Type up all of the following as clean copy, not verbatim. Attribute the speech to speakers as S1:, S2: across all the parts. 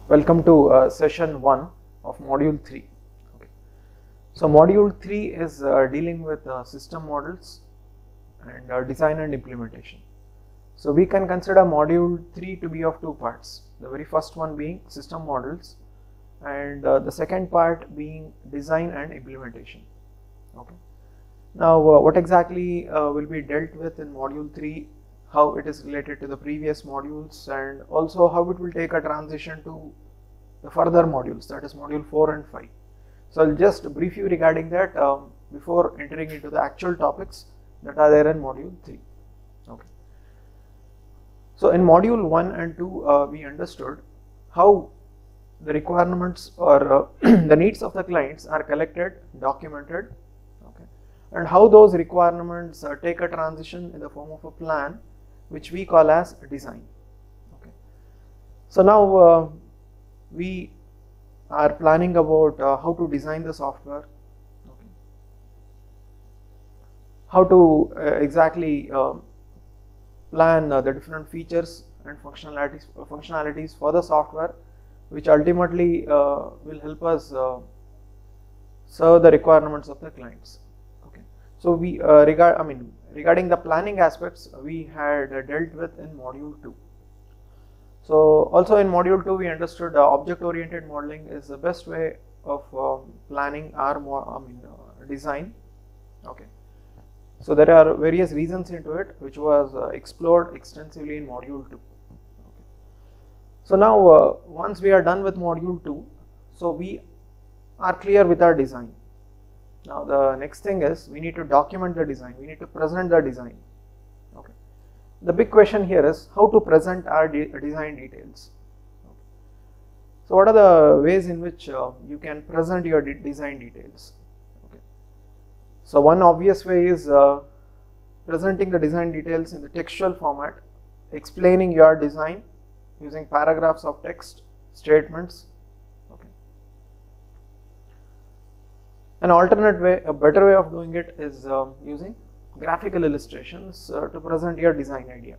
S1: Welcome to session 1 of module 3. Okay. So module 3 is dealing with system models and design and implementation. So we can consider module 3 to be of two parts. The very first one being system models and the second part being design and implementation. Okay. Now what exactly will be dealt with in module 3, how it is related to the previous modules, and also how it will take a transition to the further modules, that is module 4 and 5. So I'll just brief you regarding that before entering into the actual topics that are there in module 3. Okay. So in module 1 and 2 we understood how the requirements or the needs of the clients are collected, documented, okay, and how those requirements take a transition in the form of a plan which we call as design. Okay. So now we are planning about how to design the software, okay, how to exactly plan the different features and functionalities for the software, which ultimately will help us serve the requirements of the clients. Okay. So we regarding the planning aspects we had dealt with in module 2. So also in module 2 we understood object oriented modeling is the best way of planning our design. Okay. So there are various reasons into it which was explored extensively in module 2. Okay. So now once we are done with module 2, so we are clear with our design. Now the next thing is we need to document the design, we need to present the design. Okay. The big question here is how to present our design details. Okay. So what are the ways in which you can present your design details? Okay. So one obvious way is presenting the design details in the textual format, explaining your design using paragraphs of text, statements. Okay. An alternate way, a better way of doing it is using graphical illustrations to present your design idea.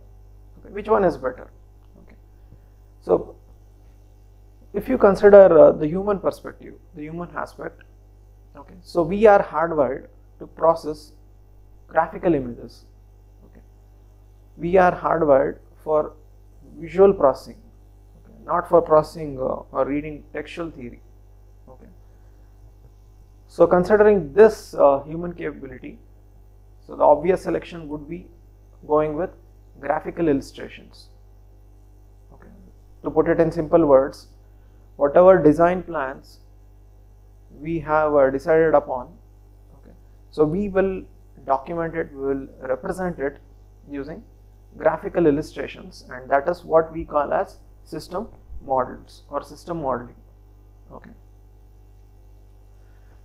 S1: Okay. Which one is better? Okay. So if you consider the human perspective, the human aspect, okay, so we are hardwired to process graphical images. Okay. We are hardwired for visual processing, okay, not for processing or reading textual theory. Okay. So considering this human capability, so the obvious selection would be going with graphical illustrations. Okay. To put it in simple words, whatever design plans we have decided upon, okay, so we will document it, we will represent it using graphical illustrations, and that is what we call as system models or system modeling. Okay.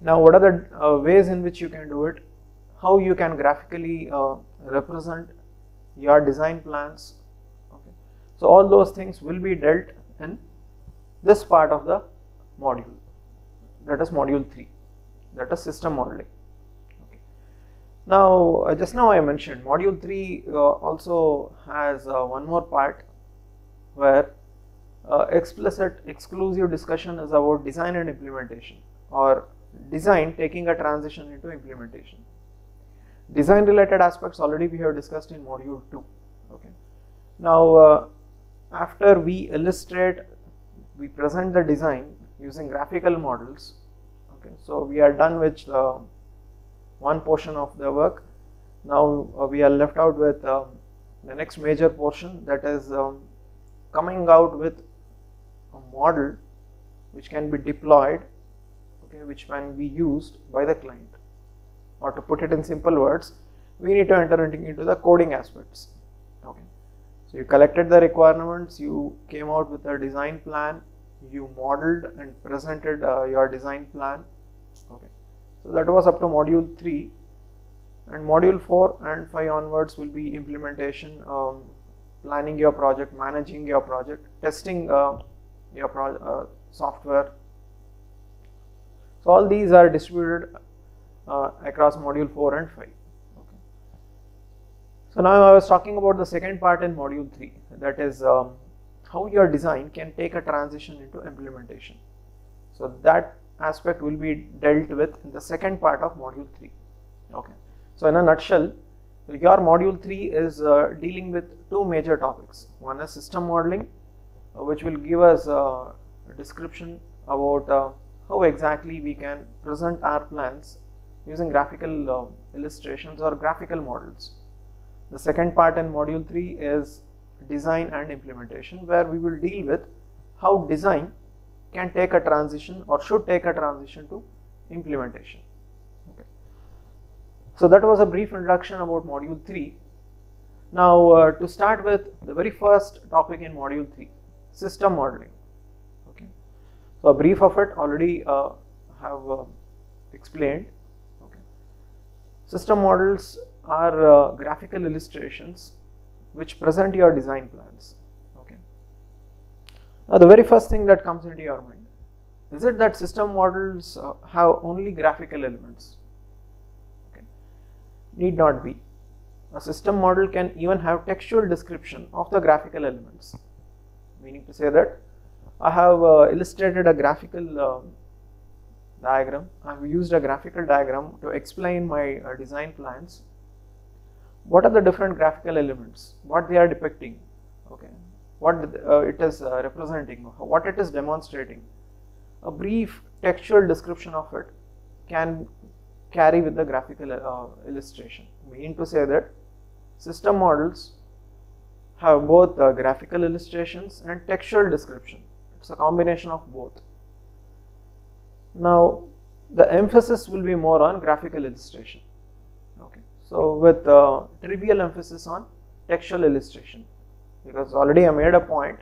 S1: Now what are the ways in which you can do it? How you can graphically represent your design plans. Okay. So all those things will be dealt in this part of the module, that is module 3, that is system modeling. Okay. Now just now I mentioned module 3 also has one more part where explicit exclusive discussion is about design and implementation, or design taking a transition into implementation. Design related aspects already we have discussed in module 2. Okay. Now after we illustrate, we present the design using graphical models. Okay. So we are done with one portion of the work. Now we are left out with the next major portion, that is coming out with a model which can be deployed, okay, which can be used by the client. Or to put it in simple words, we need to enter into the coding aspects. Okay. So you collected the requirements, you came out with a design plan, you modeled and presented your design plan. Okay. So that was up to module 3, and module 4 and 5 onwards will be implementation, planning your project, managing your project, testing your software. So all these are distributed across module 4 and 5. Okay. So now I was talking about the second part in module 3, that is how your design can take a transition into implementation. So that aspect will be dealt with in the second part of module 3. Okay. So in a nutshell, your module 3 is dealing with two major topics. One is system modeling, which will give us a description about how exactly we can present our plans using graphical illustrations or graphical models. The second part in module 3 is design and implementation, where we will deal with how design can take a transition or should take a transition to implementation. Okay. So that was a brief introduction about module 3. Now to start with the very first topic in module 3, system modeling. Okay. So a brief of it already have explained. Okay. System models are graphical illustrations which present your design plans. Okay. Now the very first thing that comes into your mind, is it that system models have only graphical elements? Okay. Need not be. A system model can even have textual description of the graphical elements, meaning to say that I have illustrated a graphical diagram. I have used a graphical diagram to explain my design plans. What are the different graphical elements, what they are depicting, okay, what it is representing, what it is demonstrating. A brief textual description of it can carry with the graphical illustration, meaning to say that system models have both graphical illustrations and textual description. It's a combination of both. Now the emphasis will be more on graphical illustration. Okay. So with trivial emphasis on textual illustration, because already I made a point,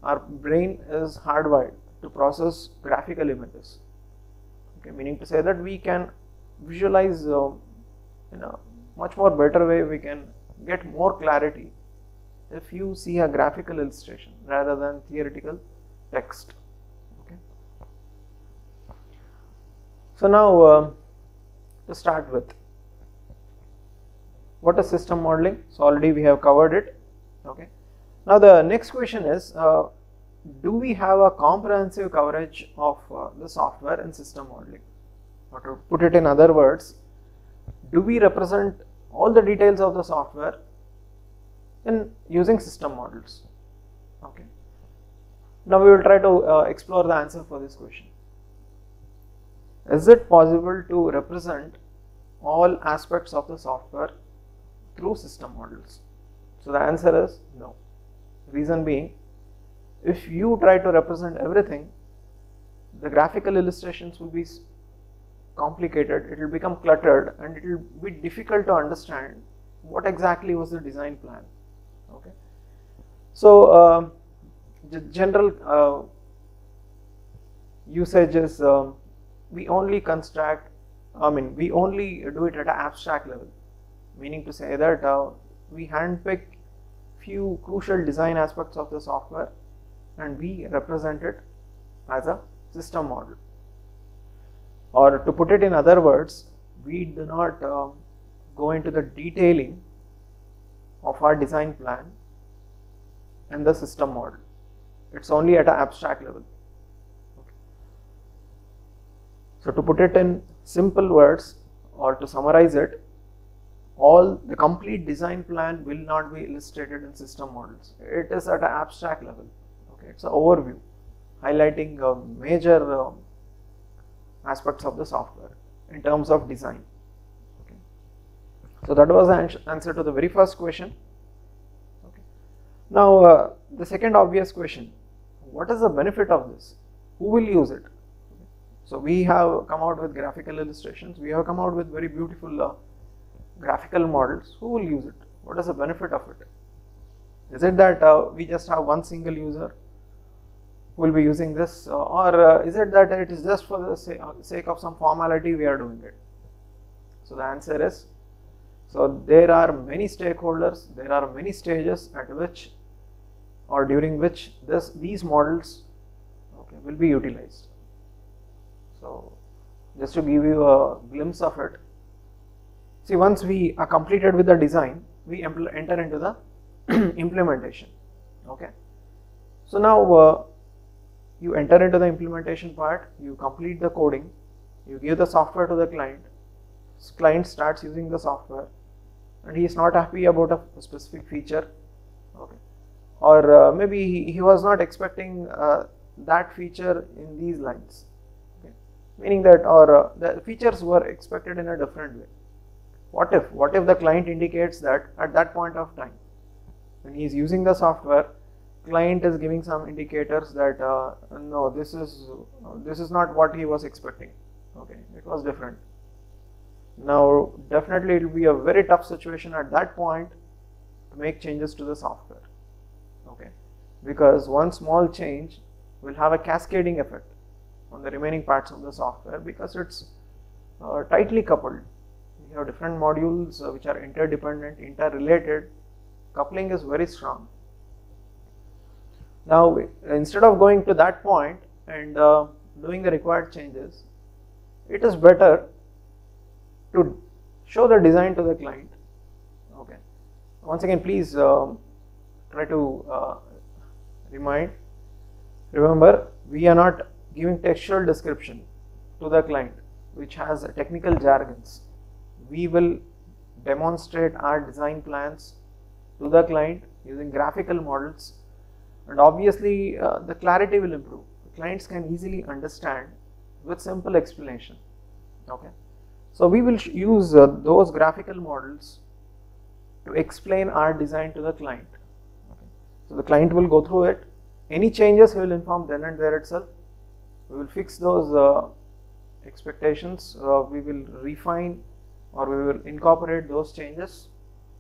S1: our brain is hardwired to process graphical images. Okay, meaning to say that we can visualize in a much more better way, we can get more clarity if you see a graphical illustration rather than theoretical text. Okay. So now to start with, what is system modeling? So already we have covered it. Okay. Now the next question is, do we have a comprehensive coverage of the software in system modeling? Or to put it in other words, do we represent all the details of the software in using system models? Okay. Now we will try to explore the answer for this question. Is it possible to represent all aspects of the software through system models? So the answer is no. Reason being, if you try to represent everything, the graphical illustrations will be complicated, it will become cluttered, and it will be difficult to understand what exactly was the design plan. Okay. So the general usage is we only construct, we only do it at an abstract level, meaning to say that we handpick few crucial design aspects of the software and we represent it as a system model. Or to put it in other words, we do not go into the detailing of our design plan and the system model. It's only at an abstract level. Okay. So to put it in simple words, or to summarize it, all the complete design plan will not be illustrated in system models. It is at an abstract level. Okay, it's an overview highlighting major aspects of the software in terms of design. Okay. So that was the answer to the very first question. Okay. Now the second obvious question, what is the benefit of this? Who will use it? Okay. So we have come out with graphical illustrations, we have come out with very beautiful graphical models. Who will use it? What is the benefit of it? Is it that we just have one single user who will be using this, or is it that it is just for the sake of some formality we are doing it? So the answer is, so there are many stakeholders, there are many stages at which or during which these models, okay, will be utilized. So just to give you a glimpse of it, see, once we are completed with the design, we enter into the implementation. Okay. So now you enter into the implementation part, you complete the coding, you give the software to the client, client starts using the software and he is not happy about a specific feature, okay, or maybe he was not expecting that feature in these lines, okay, meaning that, or the features were expected in a different way. What if the client indicates that at that point of time when he is using the software, client is giving some indicators that no, this is not what he was expecting, okay, it was different. Now definitely it will be a very tough situation at that point to make changes to the software, okay, because one small change will have a cascading effect on the remaining parts of the software because it's tightly coupled. We have different modules which are interdependent, interrelated. Coupling is very strong. Now instead of going to that point and doing the required changes, it is better to show the design to the client, okay. Once again, please try to remember, we are not giving textual description to the client which has technical jargons. We will demonstrate our design plans to the client using graphical models, and obviously the clarity will improve. The clients can easily understand with simple explanation, okay. So we will use those graphical models to explain our design to the client, okay. So the client will go through it. Any changes he will inform then and there itself. We will fix those expectations, we will refine or we will incorporate those changes,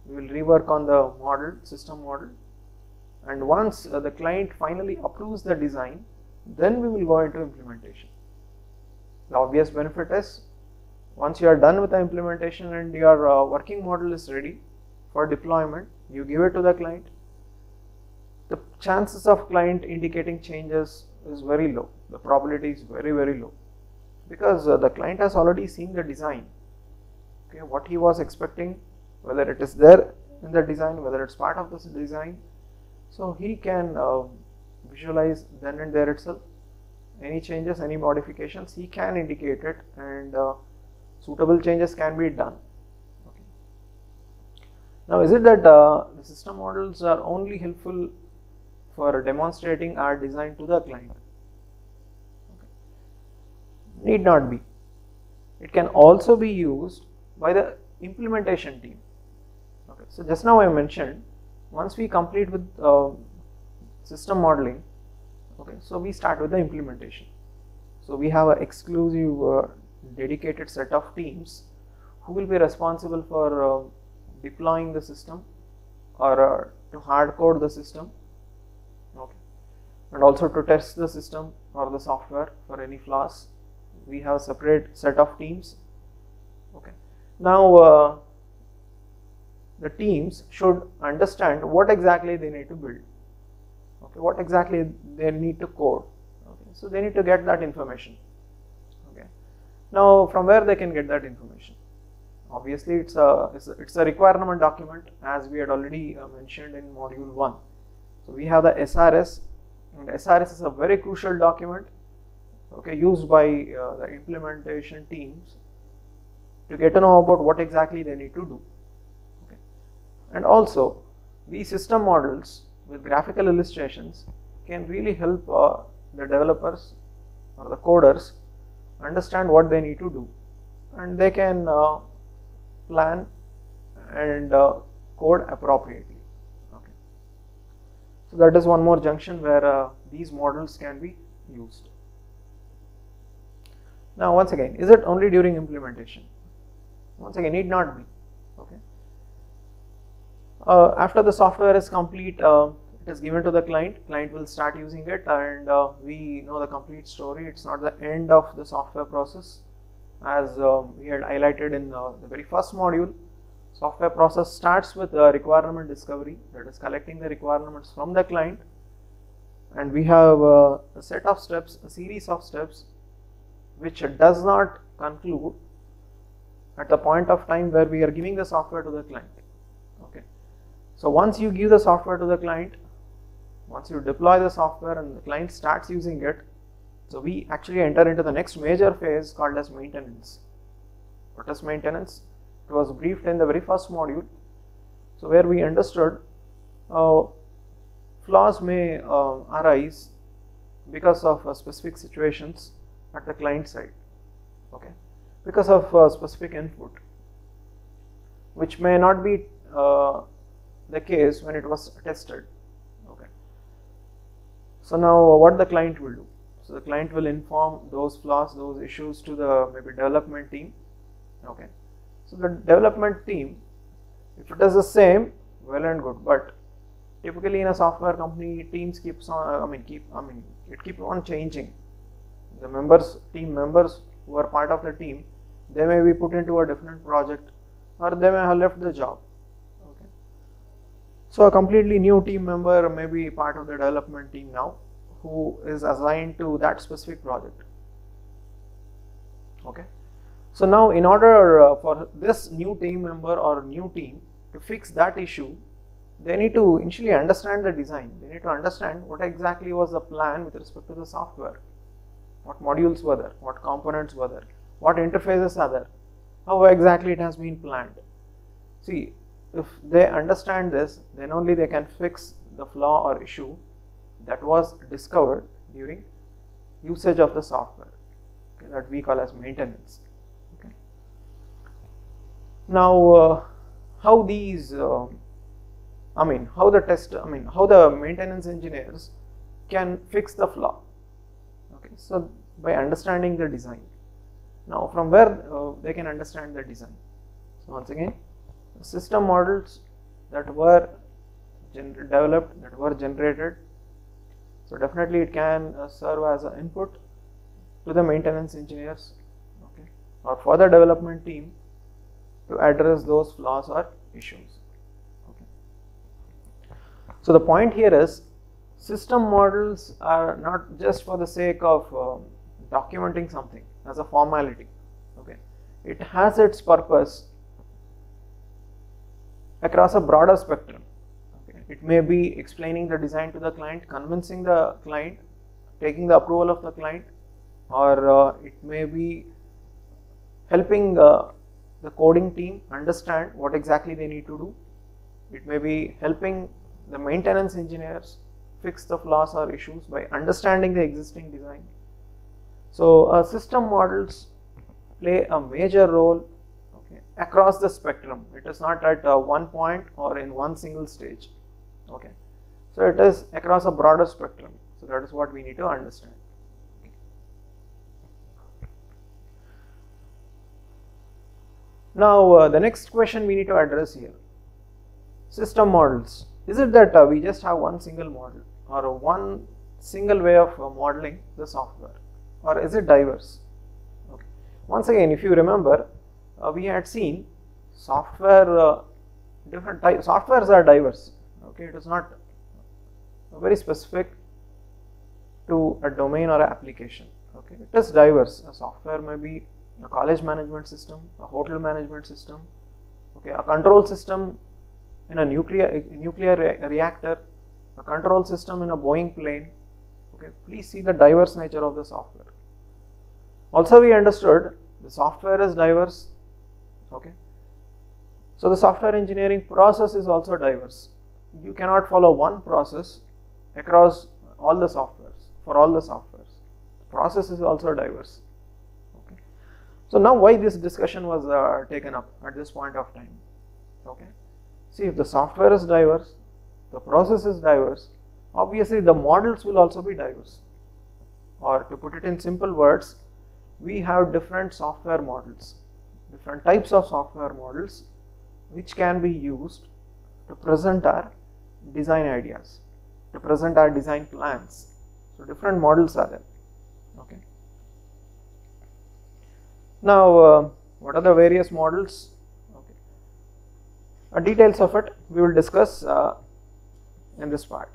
S1: we will rework on the model, system model, and once the client finally approves the design, then we will go into implementation. The obvious benefit is, once you are done with the implementation and your working model is ready for deployment, you give it to the client. The chances of client indicating changes is very low. The probability is very, very low because the client has already seen the design, okay, what he was expecting, whether it is there in the design, whether it's part of this design. So he can visualize then and there itself any changes, any modifications, he can indicate it, and suitable changes can be done, okay. Now is it that the system models are only helpful for demonstrating our design to the client? Okay. Need not be. It can also be used by the implementation team, okay. So just now I mentioned, once we complete with system modeling, okay, so we start with the implementation. So we have an exclusive dedicated set of teams who will be responsible for deploying the system or to hard code the system, okay, and also to test the system or the software for any flaws. We have a separate set of teams, okay. Now the teams should understand what exactly they need to build, okay, what exactly they need to code, okay. So they need to get that information, okay. Now from where they can get that information? Obviously it's a requirement document, as we had already mentioned in module 1. So we have the SRS, and SRS is a very crucial document, okay, used by the implementation teams to get to know about what exactly they need to do, okay. And also these system models with graphical illustrations can really help the developers or the coders understand what they need to do, and they can plan and code appropriately, okay. So that is one more junction where these models can be used. Now once again, is it only during implementation? Once again, need not be, okay. After the software is complete, it is given to the client will start using it, and we know the complete story. It's not the end of the software process, as we had highlighted in the very first module. Software process starts with requirement discovery, that is collecting the requirements from the client, and we have a set of steps, a series of steps, which does not conclude at the point of time where we are giving the software to the client, okay. So once you give the software to the client, Once you deploy the software and the client starts using it, so we actually enter into the next major phase called as maintenance. What is maintenance? It was briefed in the very first module. So where we understood flaws may arise because of specific situations at the client side, okay, because of specific input, which may not be the case when it was tested, okay. So now what the client will do? So the client will inform those flaws, those issues to the maybe development team, okay. So the development team, if it is the same, well and good, but typically in a software company, teams keeps on, it keeps on changing. The team members who are part of the team, they may be put into a different project, or they may have left the job, okay. So a completely new team member may be part of the development team now, who is assigned to that specific project, okay. So now in order for this new team member or new team to fix that issue, they need to initially understand the design. They need to understand what exactly was the plan with respect to the software. What modules were there, what components were there, what interfaces are there, how exactly it has been planned. See, if they understand this, then only they can fix the flaw or issue that was discovered during usage of the software, okay, that we call as maintenance. Okay. Now, how these, how the maintenance engineers can fix the flaw. Okay, so by understanding the design. Now, from where they can understand the design? So once again, system models that were developed, that were generated. So definitely it can serve as an input to the maintenance engineers, okay, or for the development team to address those flaws or issues. Okay. So the point here is, system models are not just for the sake of documenting something as a formality. Okay, it has its purpose across a broader spectrum. Okay, it may be explaining the design to the client, convincing the client, taking the approval of the client, or it may be helping the coding team understand what exactly they need to do. It may be helping the maintenance engineers fix the flaws or issues by understanding the existing design. So system models play a major role, okay, across the spectrum. It is not at one point or in one single stage. Okay, so it is across a broader spectrum. So that is what we need to understand. Now the next question we need to address here: system models. Is it that we just have one single model or one single way of modeling the software, or is it diverse? Okay. Once again, if you remember, we had seen software, different types. Softwares are diverse. Okay, it is not very specific to a domain or an application. Okay, it is diverse. A software may be a college management system, a hotel management system, okay, a control system in a nuclear reactor, a control system in a Boeing plane. Okay, please see the diverse nature of the software. Also, we understood the software is diverse. Okay, so the software engineering process is also diverse. You cannot follow one process across all the softwares, for all the softwares. The process is also diverse. Okay, so now why this discussion was taken up at this point of time? Okay, see, if the software is diverse, the process is diverse, obviously the models will also be diverse. Or to put it in simple words, we have different software models, different types of software models which can be used to present our design ideas, to present our design plans. So different models are there. Okay. Now, what are the various models? Okay. Details of it we will discuss in this part.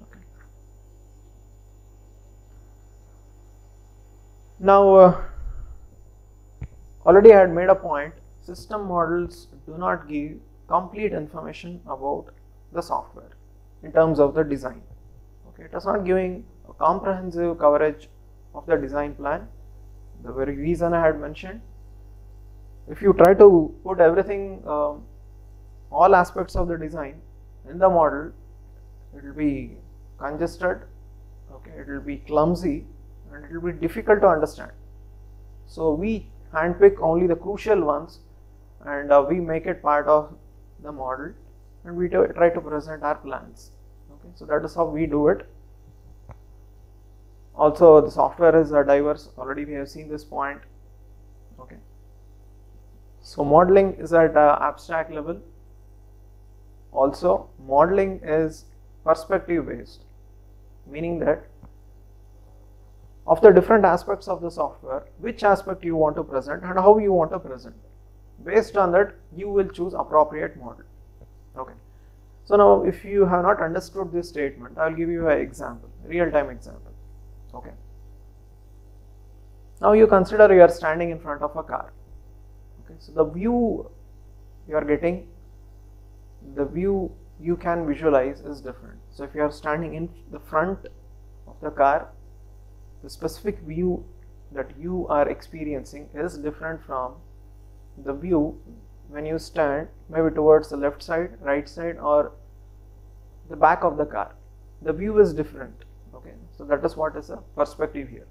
S1: Okay. Now, already I had made a point. System models do not give complete information about the software in terms of the design. Okay, it is not giving a comprehensive coverage of the design plan. The very reason I had mentioned. If you try to put everything, all aspects of the design in the model, it will be congested, okay, it will be clumsy, and it will be difficult to understand. So we handpick only the crucial ones, and we make it part of the model, and we try to present our plans. Okay, so that is how we do it. Also, the software is diverse. Already we have seen this point. Okay. So modeling is at abstract level. Also, modeling is perspective based, meaning that of the different aspects of the software, which aspect you want to present and how you want to present. Based on that, you will choose appropriate model. Okay. So now, if you have not understood this statement, I will give you an example, real-time example. Okay. Now you consider you are standing in front of a car. Okay. So the view you are getting, the view you can visualize is different. So if you are standing in the front of the car, the specific view that you are experiencing is different from the view when you stand maybe towards the left side, right side, or the back of the car. The view is different. Okay, so that is what is a perspective here.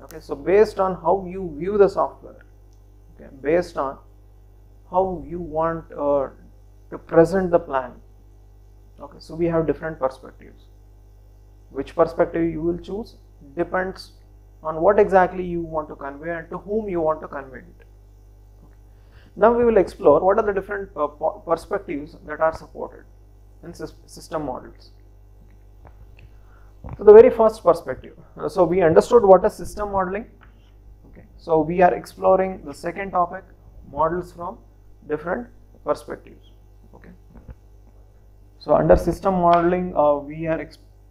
S1: Okay, so based on how you view the software, okay, based on how you want to present the plan, okay, so we have different perspectives. Which perspective you will choose depends on what exactly you want to convey and to whom you want to convey it. Okay. Now we will explore what are the different perspectives that are supported in system models. So the very first perspective. So we understood what is system modeling. Okay. So we are exploring the second topic, models from different perspectives. Okay. So under system modeling, we are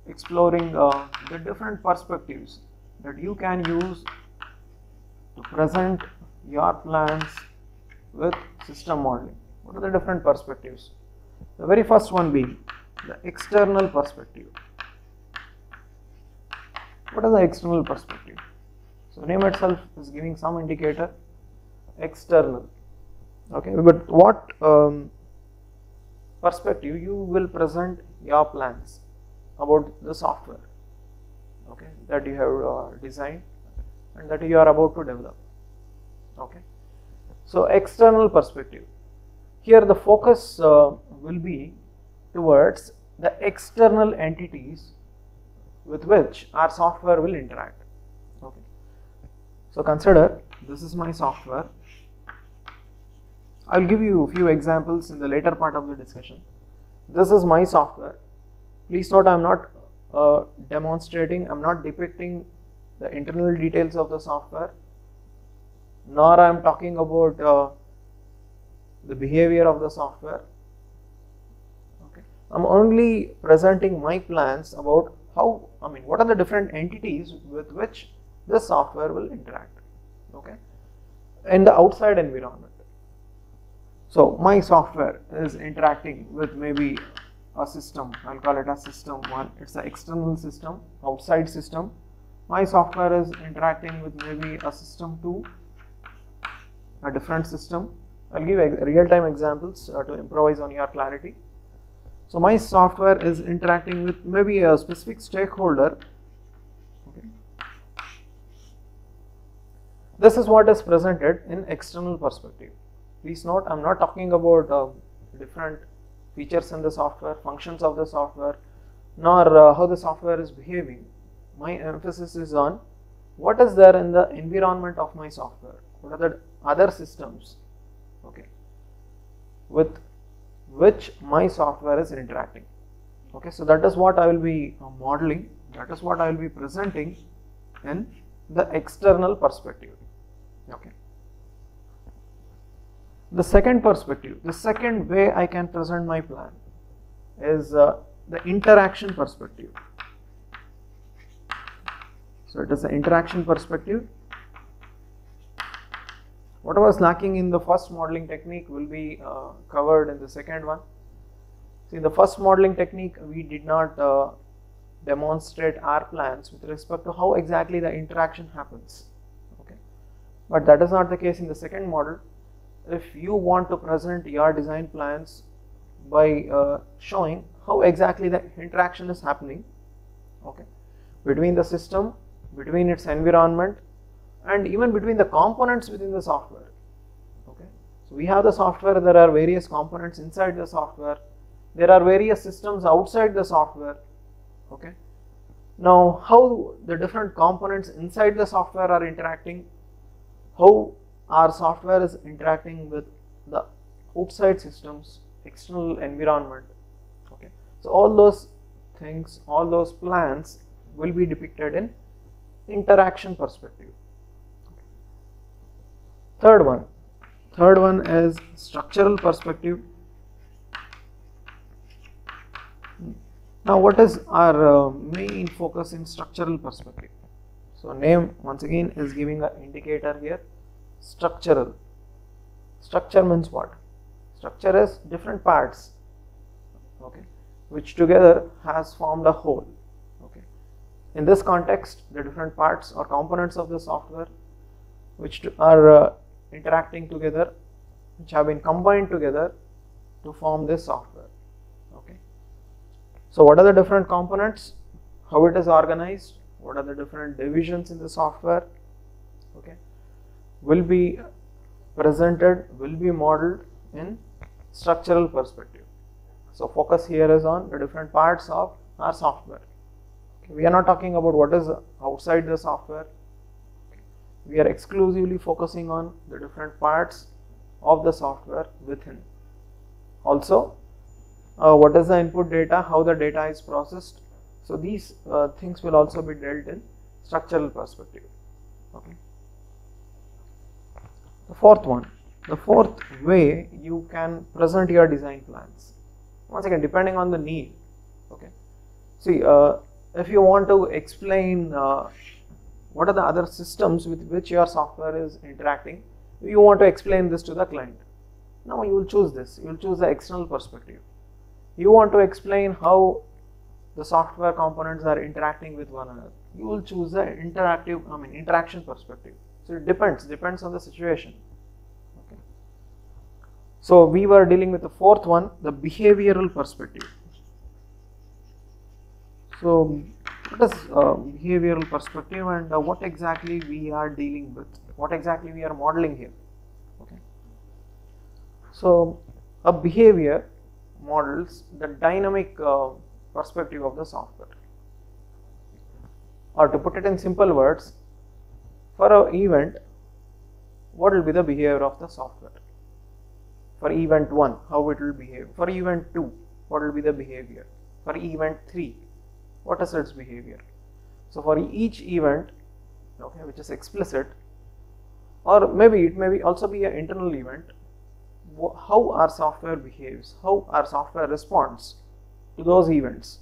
S1: exploring the different perspectives that you can use to present your plans with system modeling. What are the different perspectives? The very first one being the external perspective. What is the external perspective? So name itself is giving some indicator, external. Okay, but what perspective you will present your plans about the software, okay, that you have designed and that you are about to develop. Okay, so external perspective. Here the focus will be towards the external entities with which our software will interact. Okay, so consider this is my software. I will give you a few examples in the later part of the discussion. This is my software. Please note, I am not demonstrating, I am not depicting the internal details of the software, nor I am talking about the behavior of the software. Okay, I am only presenting my plans about how, what are the different entities with which the software will interact, okay, in the outside environment. So my software is interacting with maybe a system. I'll call it a system 1. It's an external system, outside system. My software is interacting with maybe a system 2, a different system. I'll give real-time examples to improvise on your clarity. So my software is interacting with maybe a specific stakeholder. Okay. This is what is presented in external perspective. Please note, I am not talking about different features in the software, functions of the software, nor how the software is behaving. My emphasis is on what is there in the environment of my software. What are the other systems, okay, with which my software is interacting. Okay, so that is what I will be modeling. That is what I will be presenting in the external perspective. Okay. The second perspective, the second way I can present my plan is the interaction perspective. So it is the interaction perspective. What was lacking in the first modeling technique will be covered in the second one. See, in the first modeling technique, we did not demonstrate our plans with respect to how exactly the interaction happens. Okay, but that is not the case in the second model. If you want to present your design plans by showing how exactly the interaction is happening, okay, between the system, between its environment, and even between the components within the software. Okay, so we have the software, there are various components inside the software, there are various systems outside the software. Okay, now how the different components inside the software are interacting, how our software is interacting with the outside systems, external environment. Okay, so all those things, all those plans will be depicted in interaction perspective. Third one is structural perspective. Now what is our main focus in structural perspective? So name once again is giving an indicator here, structural. Structure means what? Structure is different parts, okay, which together has formed a whole. Okay, in this context, the different parts or components of the software which are interacting together, which have been combined together to form this software. Okay, so what are the different components, how it is organized, what are the different divisions in the software, okay, will be presented, will be modeled in structural perspective. So focus here is on the different parts of our software. Okay, we are not talking about what is outside the software. Okay, we are exclusively focusing on the different parts of the software within. Also, what is the input data, how the data is processed. So these things will also be dealt in structural perspective. Okay. The fourth way you can present your design plans. Once again, depending on the need. Okay. See, if you want to explain what are the other systems with which your software is interacting, you want to explain this to the client. Now you will choose this. You will choose the external perspective. You want to explain how the software components are interacting with one another. You will choose the interaction perspective. So it depends on the situation. Okay. So we were dealing with the fourth one, the behavioral perspective. So what is behavioral perspective, and what exactly we are dealing with, what exactly we are modeling here. Okay. So a behavior models the dynamic perspective of the software. Or to put it in simple words, for an event, what will be the behavior of the software? For event 1, how it will behave. For event 2, what will be the behavior? For event 3, what is its behavior? So for each event, okay, which is explicit, or maybe it may also be an internal event, how our software behaves, how our software responds to those events.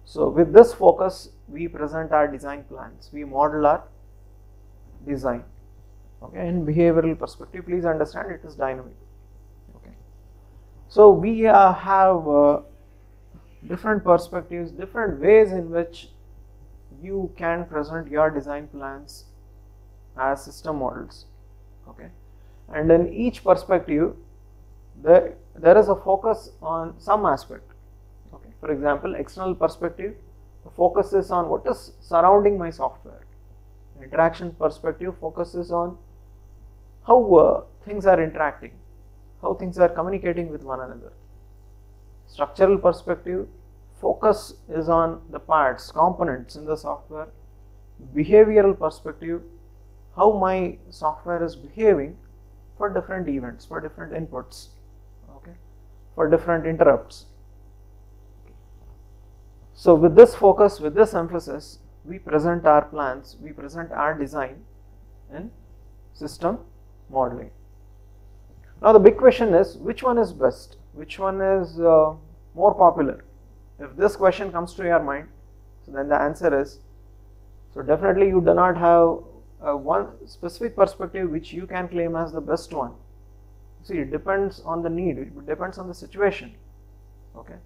S1: So with this focus, we present our design plans, we model our design. Okay, in behavioral perspective, please understand it is dynamic. Okay, so we have different perspectives, different ways in which you can present your design plans as system models. Okay, and in each perspective, there is a focus on some aspect. Okay, for example, external perspective, the focus is on what is surrounding my software. Interaction perspective focuses on how things are interacting, how things are communicating with one another. Structural perspective, focus is on the parts, components in the software. Behavioral perspective, how my software is behaving for different events, for different inputs, okay, for different interrupts. So with this focus, with this emphasis, we present our plans, we present our design in system modeling. Now the big question is, which one is best? Which one is more popular? If this question comes to your mind, so then the answer is, so definitely you do not have one specific perspective which you can claim as the best one. See, it depends on the need, it depends on the situation. Okay,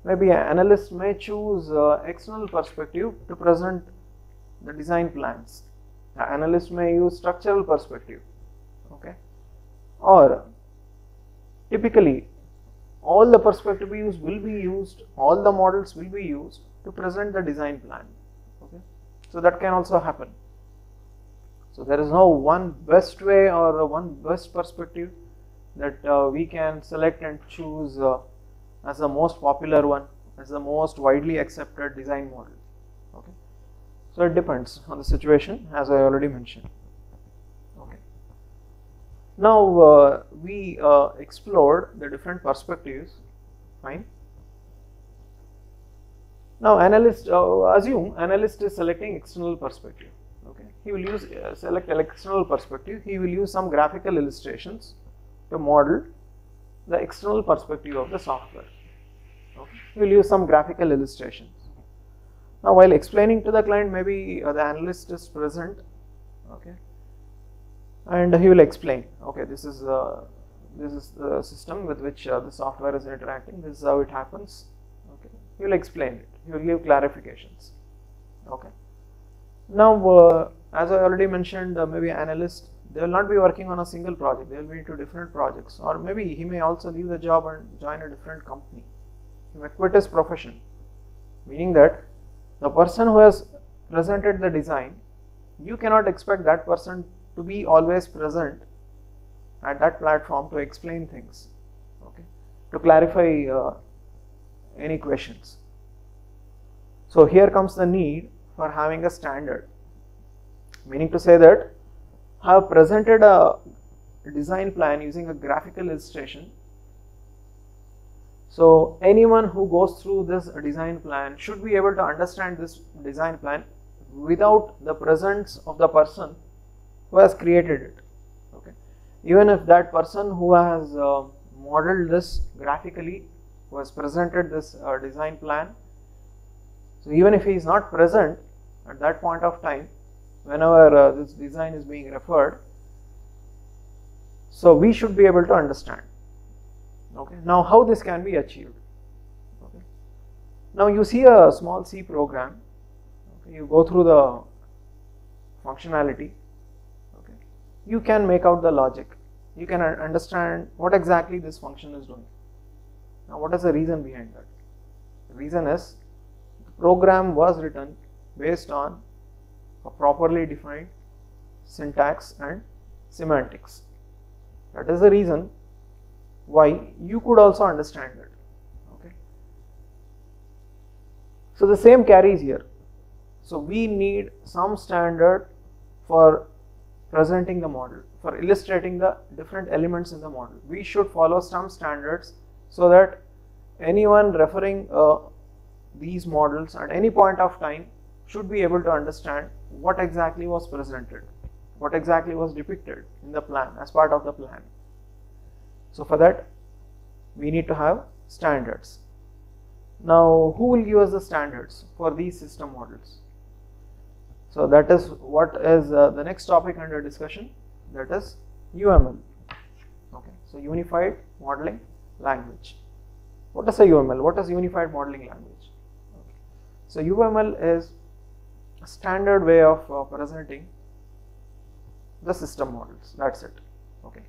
S1: maybe an analyst may choose external perspective to present the design plans. The analyst may use structural perspective, okay, or typically all the perspective views will be used, all the models will be used to present the design plan, okay. So that can also happen. So there is no one best way or one best perspective that we can select and choose as the most popular one, as the most widely accepted design model, okay. So it depends on the situation, as I already mentioned, okay. Now we explored the different perspectives, fine. Now analyst, assume analyst is selecting external perspective, okay. He will use select external perspective. He will use some graphical illustrations to model the external perspective of the software, okay. He will use some graphical illustrations. Now while explaining to the client, maybe the analyst is present, okay, and he will explain, okay, this is the system with which the software is interacting, this is how it happens, okay. He will explain it, he will give clarifications, okay. Now as I already mentioned, maybe analyst, they will not be working on a single project, they will be into different projects, or maybe he may also leave the job and join a different company. He may quit his profession, meaning that the person who has presented the design, you cannot expect that person to be always present at that platform to explain things, okay, to clarify any questions. So here comes the need for having a standard, meaning to say that I have presented a design plan using a graphical illustration. So anyone who goes through this design plan should be able to understand this design plan without the presence of the person who has created it, okay. Even if that person who has modeled this graphically, who has presented this design plan, so even if he is not present at that point of time, whenever this design is being referred, so we should be able to understand, okay. Now how this can be achieved, okay. Now you see a small C program, okay. You go through the functionality, okay. You can make out the logic, you can understand what exactly this function is doing. Now what is the reason behind that? The reason is the program was written based on a properly defined syntax and semantics. That is the reason why you could also understand it, okay. So the same carries here. So we need some standard for presenting the model, for illustrating the different elements in the model. We should follow some standards so that anyone referring these models at any point of time should be able to understand what exactly was presented, what exactly was depicted in the plan, as part of the plan. So for that we need to have standards. Now who will give us the standards for these system models? So that is what is the next topic under discussion, that is UML, okay. So Unified Modeling Language. What is a UML? What is Unified Modeling Language? Okay. So UML is a standard way of presenting the system models, that's it, okay.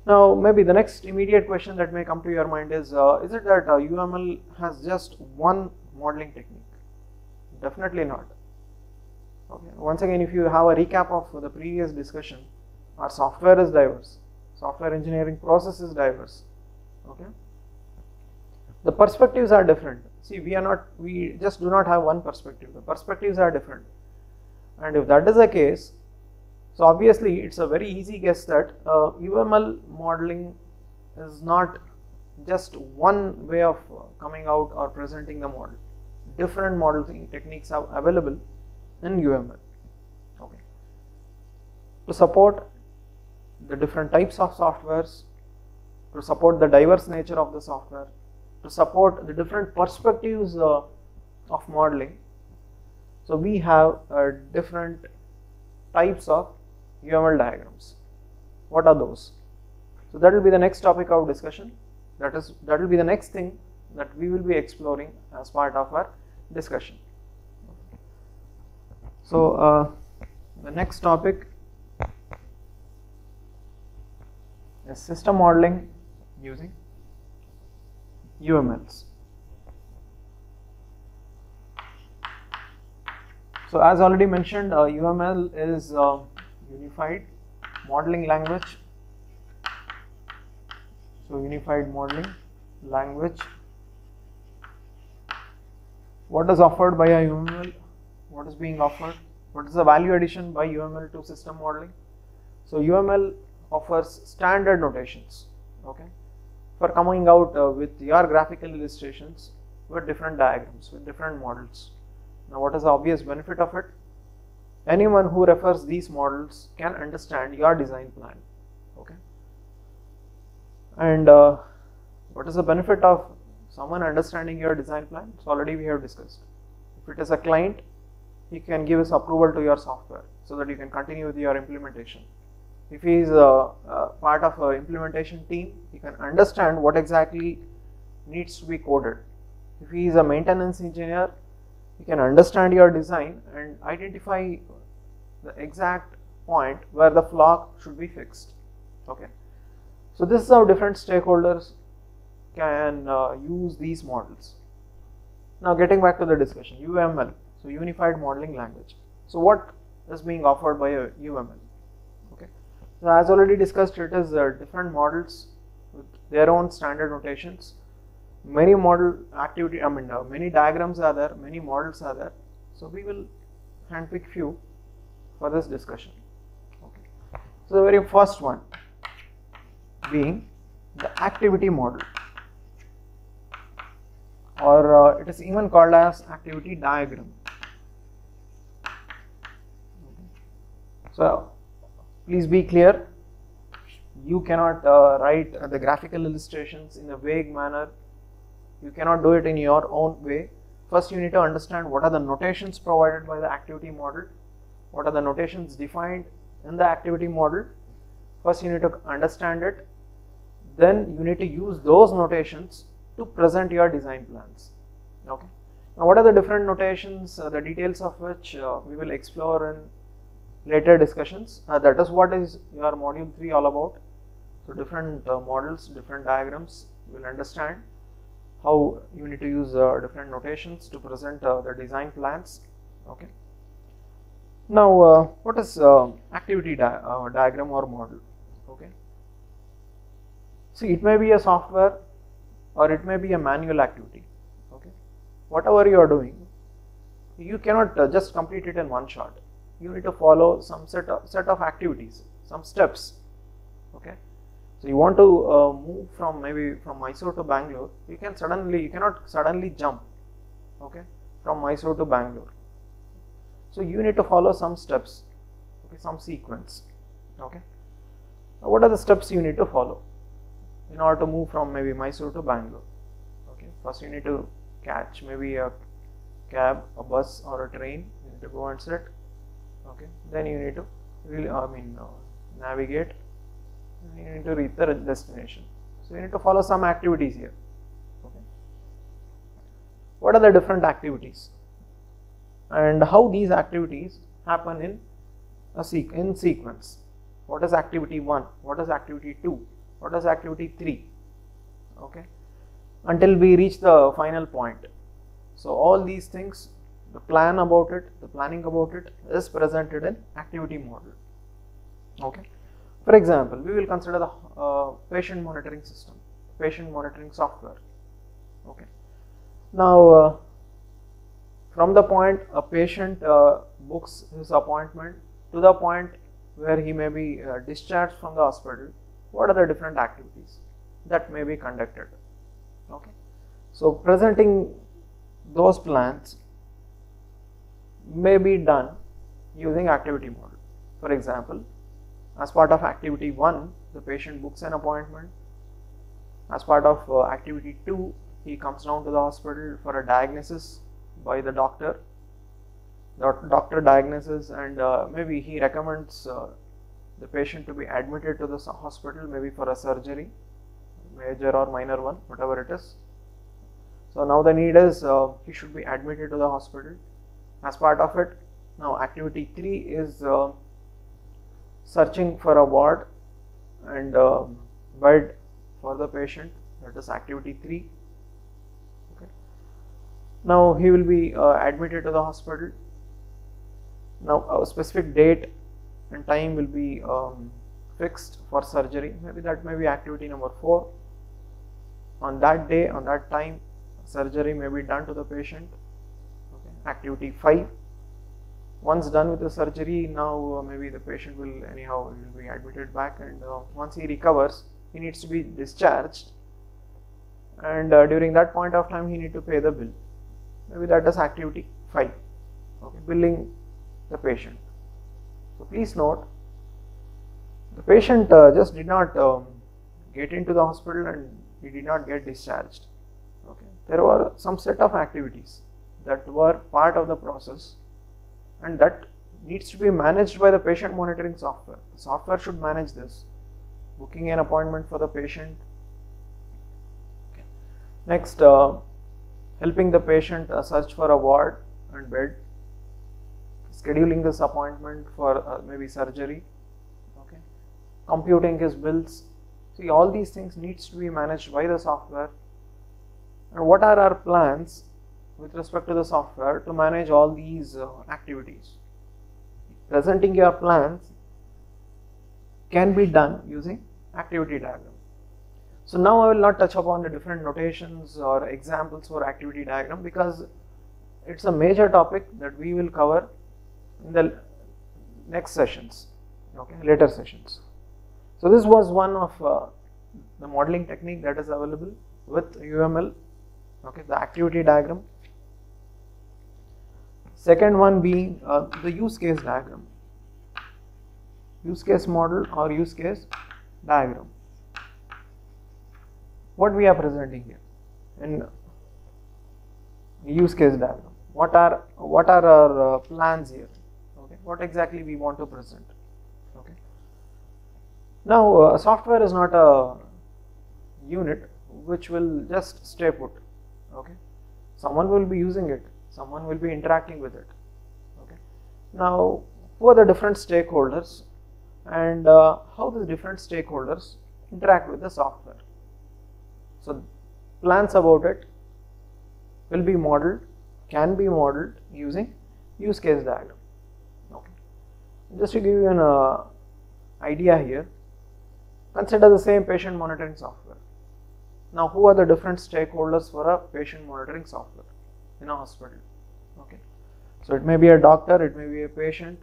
S1: Now maybe the next immediate question that may come to your mind is it that UML has just one modeling technique? Definitely not, okay. Once again, if you have a recap of the previous discussion, our software is diverse, software engineering process is diverse, okay. The perspectives are different. See, we just do not have one perspective, the perspectives are different, and if that is the case, so obviously it's a very easy guess that UML modeling is not just one way of coming out or presenting the model. Different modeling techniques are available in UML, okay, to support the different types of softwares, to support the diverse nature of the software, to support the different perspectives of modeling. So we have different types of UML diagrams. What are those? So that will be the next topic of discussion. That will be the next thing that we will be exploring as part of our discussion. So the next topic is system modeling using UMLs. So as already mentioned, UML is Unified Modeling Language. So Unified Modeling Language. What is offered by a UML? What is being offered? What is the value addition by UML to system modeling? So UML offers standard notations, okay, for coming out with your graphical illustrations with different diagrams, with different models. Now, what is the obvious benefit of it? Anyone who refers these models can understand your design plan, okay. And what is the benefit of someone understanding your design plan? So already we have discussed. If it is a client, he can give his approval to your software so that you can continue with your implementation. If he is part of an implementation team, he can understand what exactly needs to be coded. If he is a maintenance engineer, he can understand your design and identify the exact point where the flaw should be fixed. Okay. So this is how different stakeholders can use these models. Now getting back to the discussion, UML, so Unified Modeling Language. So what is being offered by a UML? Okay. So as already discussed, it is different models with their own standard notations. Many model activity, many diagrams are there, many models are there. So we will handpick few for this discussion. Okay. So the very first one being the activity model, or it is even called as activity diagram. So please be clear, you cannot write the graphical illustrations in a vague manner. You cannot do it in your own way. First you need to understand what are the notations provided by the activity model, what are the notations defined in the activity model. First you need to understand it, then you need to use those notations to present your design plans. Okay. Now what are the different notations, the details of which we will explore in later discussions. That is what is your module 3 all about. So different models, different diagrams, you will understand how you need to use different notations to present the design plans. Okay. Now what is activity diagram or model? Okay. See, it may be a software or it may be a manual activity. Okay. Whatever you are doing, you cannot just complete it in one shot. You need to follow some set of activities, some steps. Okay. So you want to move from maybe from Mysore to Bangalore, you cannot suddenly jump, okay, from Mysore to Bangalore. So you need to follow some steps, okay, some sequence. Okay. Now what are the steps you need to follow in order to move from maybe Mysore to Bangalore? Okay. First you need to catch maybe a cab, a bus or a train. You need to go and sit. Okay. Then you need to navigate. You need to reach the destination. So you need to follow some activities here. Okay. What are the different activities and how these activities happen in sequence? What is activity 1? What is activity 2? What is activity 3? Okay, until we reach the final point. So all these things, the plan about it, the planning about it is presented in activity model. Okay. For example, we will consider the patient monitoring system, patient monitoring software. Okay. Now, from the point a patient books his appointment to the point where he may be discharged from the hospital, what are the different activities that may be conducted? Okay. So, presenting those plans may be done using activity model. For example, as part of activity 1, the patient books an appointment. As part of activity 2, he comes down to the hospital for a diagnosis by the doctor. The doctor diagnoses and maybe he recommends the patient to be admitted to the hospital, maybe for a surgery, major or minor one, whatever it is. So now the need is he should be admitted to the hospital. As part of it, now activity 3 is searching for a ward and bed for the patient. That is activity 3. Okay. Now he will be admitted to the hospital. Now a specific date and time will be fixed for surgery. Maybe that may be activity number 4. On that day, on that time, surgery may be done to the patient. Okay. Activity 5. Once done with the surgery, now maybe the patient will anyhow will be admitted back, and once he recovers, he needs to be discharged, and during that point of time he need to pay the bill. Maybe that is activity 5. Okay, billing the patient. So please note, the patient just did not get into the hospital and he did not get discharged. Okay, there were some set of activities that were part of the process, and that needs to be managed by the patient monitoring software. The software should manage this, booking an appointment for the patient. Okay. Next, helping the patient search for a ward and bed, scheduling this appointment for maybe surgery, okay, computing his bills. See, all these things needs to be managed by the software. And what are our plans with respect to the software to manage all these activities? Presenting your plans can be done using activity diagram. So now I will not touch upon the different notations or examples for activity diagram, because it's a major topic that we will cover in the next sessions, okay, later sessions. So this was one of the modeling technique that is available with UML, okay, the activity diagram. Second one being the use case diagram, use case model or use case diagram. What we are presenting here in use case diagram, what are our plans here, okay, what exactly we want to present. Okay, now software is not a unit which will just stay put. Okay, someone will be using it, someone will be interacting with it. Okay, now who are the different stakeholders and how the different stakeholders interact with the software? So plans about it will be modeled, can be modeled using use case diagram. Okay, just to give you an idea here, consider the same patient monitoring software. Now who are the different stakeholders for a patient monitoring software in a hospital? Okay, so it may be a doctor, it may be a patient.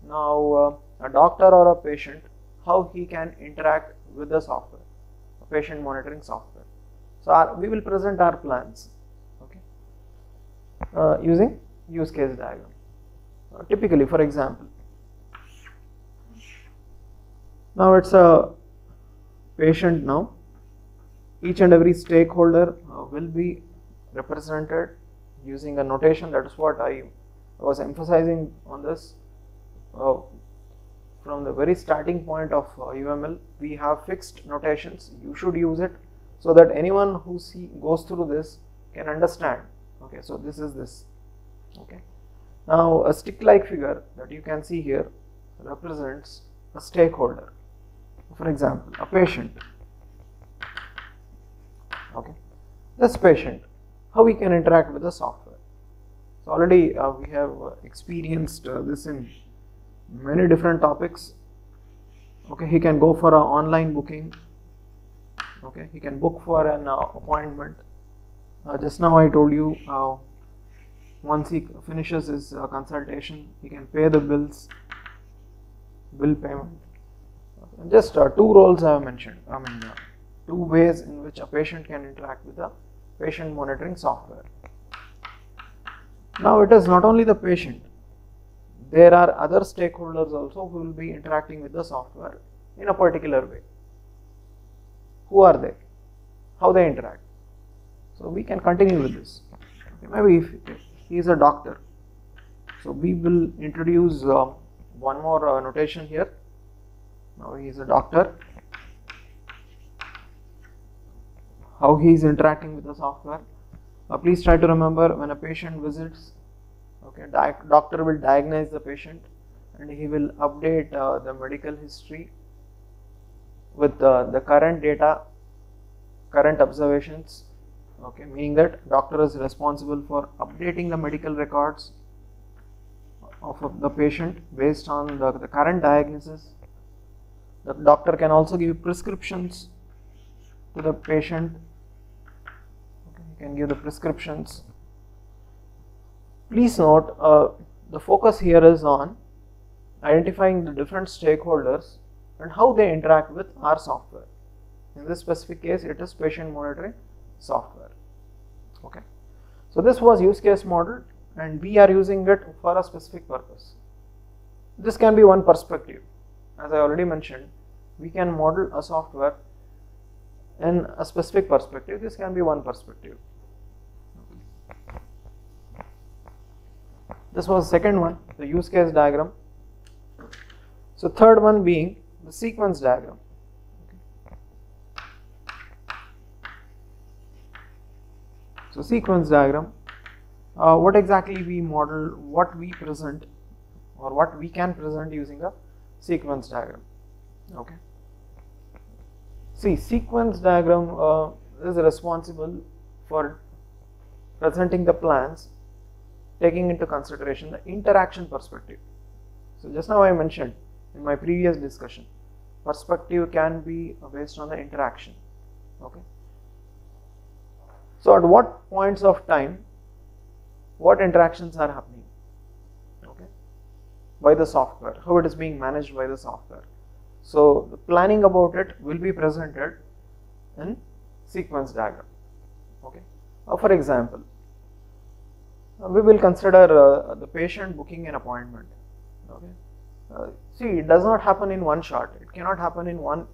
S1: Now a doctor or a patient, how he can interact with the software, a patient monitoring software. So we will present our plans, okay, using use case diagram. Typically, for example, now it's a patient. Now each and every stakeholder will be represented using a notation. That is what I was emphasizing on this. From the very starting point of UML, we have fixed notations. You should use it so that anyone who goes through this can understand. Okay, so this is this. Okay, now a stick-like figure that you can see here represents a stakeholder. For example, a patient. Okay, this patient, how we can interact with the software. So already we have experienced this in many different topics. Okay, he can go for an online booking. Okay, he can book for an appointment. Just now I told you, once he finishes his consultation, he can pay the bills, bill payment. And just two roles I have mentioned. I mean, two ways in which a patient can interact with the patient monitoring software. Now it is not only the patient. There are other stakeholders also who will be interacting with the software in a particular way. Who are they? How they interact? So we can continue with this. Okay, maybe if he is a doctor, so we will introduce one more notation here. Now he is a doctor. How he is interacting with the software. Please try to remember, when a patient visits, okay, doctor will diagnose the patient and he will update the medical history with the current data, current observations, okay, meaning that doctor is responsible for updating the medical records of the patient based on the current diagnosis. The doctor can also give prescriptions to the patient, okay, he can give the prescriptions. Please note, the focus here is on identifying the different stakeholders and how they interact with our software. In this specific case, it is patient monitoring software. Okay, so this was use case model, and we are using it for a specific purpose. This can be one perspective. As I already mentioned, we can model a software in a specific perspective. This can be one perspective. This was the second one, the use case diagram. So third one being the sequence diagram. So sequence diagram, what exactly we model, what we present, or what we can present using a sequence diagram. Okay. See, sequence diagram is responsible for presenting the plans, taking into consideration the interaction perspective. So just now I mentioned in my previous discussion, perspective can be based on the interaction. Okay. So at what points of time, what interactions are happening, okay, by the software, how it is being managed by the software. So the planning about it will be presented in sequence diagram. Okay. For example, we will consider the patient booking an appointment. Okay. See, it does not happen in one shot. It cannot happen in one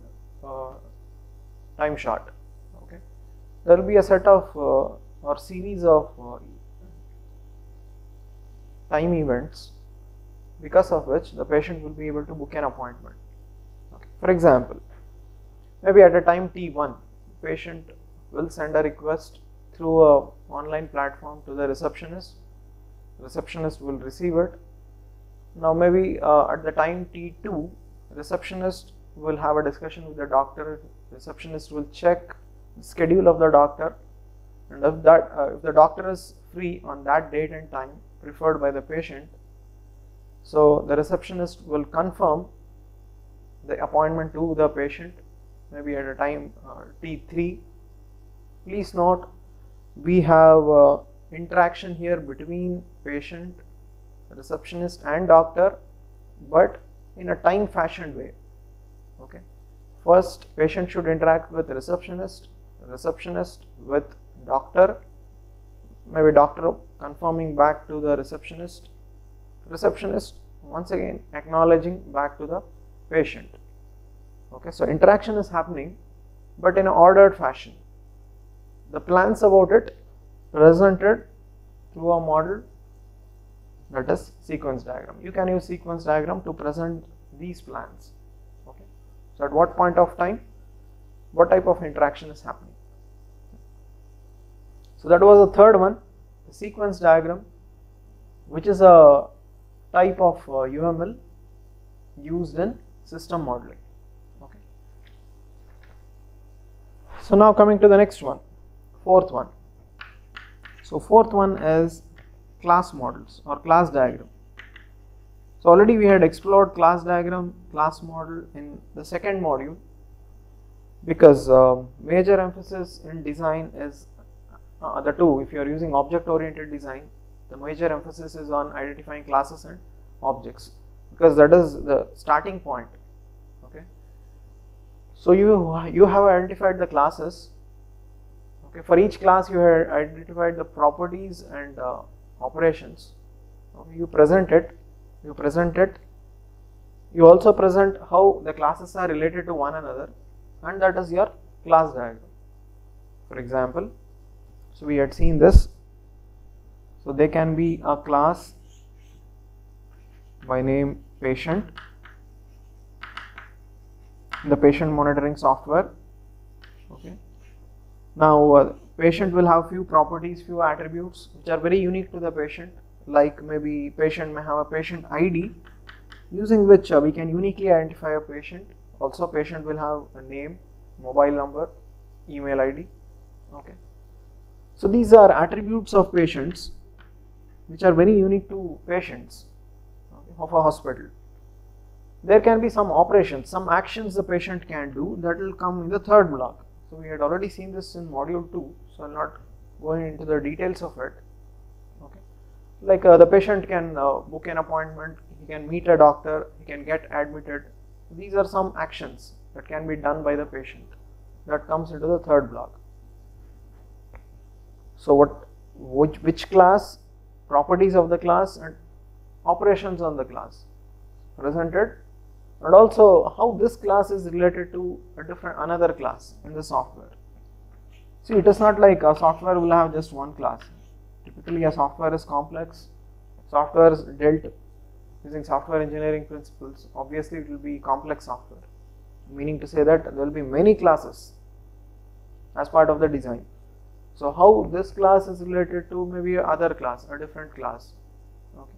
S1: time shot. Okay. There will be a set of or series of time events because of which the patient will be able to book an appointment. Okay. For example, maybe at a time t1, the patient will send a request through a online platform to the receptionist. The receptionist will receive it. Now maybe at the time t2, receptionist will have a discussion with the doctor. Receptionist will check the schedule of the doctor, and if the doctor is free on that date and time preferred by the patient, so the receptionist will confirm the appointment to the patient, maybe at a time t3. Please note, we have interaction here between patient, receptionist and doctor, but in a time fashioned way. Okay. First, patient should interact with receptionist with doctor, maybe doctor confirming back to the receptionist once again acknowledging back to the patient. Okay, so interaction is happening, but in an ordered fashion. The plans about it presented through a model, that is sequence diagram. You can use sequence diagram to present these plans. Okay, so at what point of time, what type of interaction is happening. So that was the third one, the sequence diagram, which is a type of UML used in system modeling. Okay. So now coming to the next one, fourth one. So fourth one is class models or class diagram. So already we had explored class diagram, class model in the second module, because major emphasis in design is the two. If you are using object oriented design, the major emphasis is on identifying classes and objects, because that is the starting point. Okay. So you have identified the classes. Okay. For each class you have identified the properties and operations. Okay. You present it. You also present how the classes are related to one another, and that is your class diagram. For example, so we had seen this. So they can be a class by name patient in the patient monitoring software. Okay. Now patient will have few properties, few attributes which are very unique to the patient, like maybe patient may have a patient ID using which we can uniquely identify a patient. Also patient will have a name, mobile number, email ID. Okay. So these are attributes of patients which are very unique to patients, okay, of a hospital. There can be some operations, some actions the patient can do that will come in the third block. So we had already seen this in module 2, so I will not go into the details of it. Okay. Like the patient can book an appointment, he can meet a doctor, he can get admitted. These are some actions that can be done by the patient that comes into the third block. So which class, properties of the class and operations on the class presented, and also how this class is related to another class in the software. See, it is not like a software will have just one class. Typically a software is complex, software is dealt using software engineering principles. Obviously it will be complex software, meaning to say that there will be many classes as part of the design. So how this class is related to maybe other class, a different class. Okay.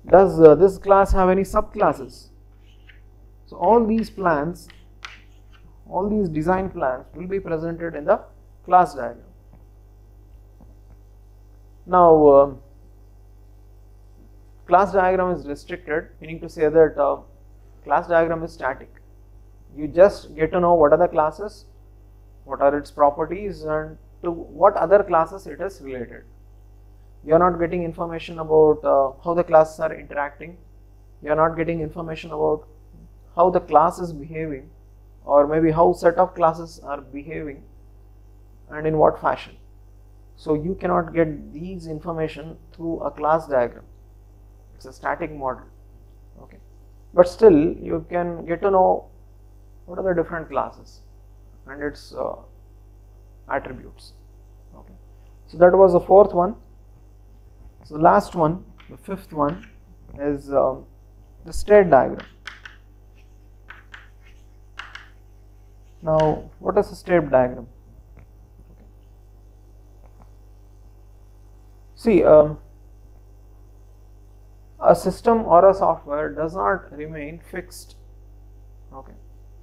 S1: Does this class have any subclasses? So all these plans, all these design plans will be presented in the class diagram. Now class diagram is restricted, meaning to say that class diagram is static. You just get to know what are the classes, what are its properties, and to what other classes it is related. You are not getting information about how the classes are interacting. You are not getting information about how the class is behaving, or maybe how set of classes are behaving and in what fashion. So you cannot get these information through a class diagram. It's a static model. Okay. But still you can get to know what are the different classes and its attributes. Okay. So that was the fourth one. So the last one, the fifth one, is the state diagram. Now what is a state diagram? Okay. See, a system or a software does not remain fixed, okay,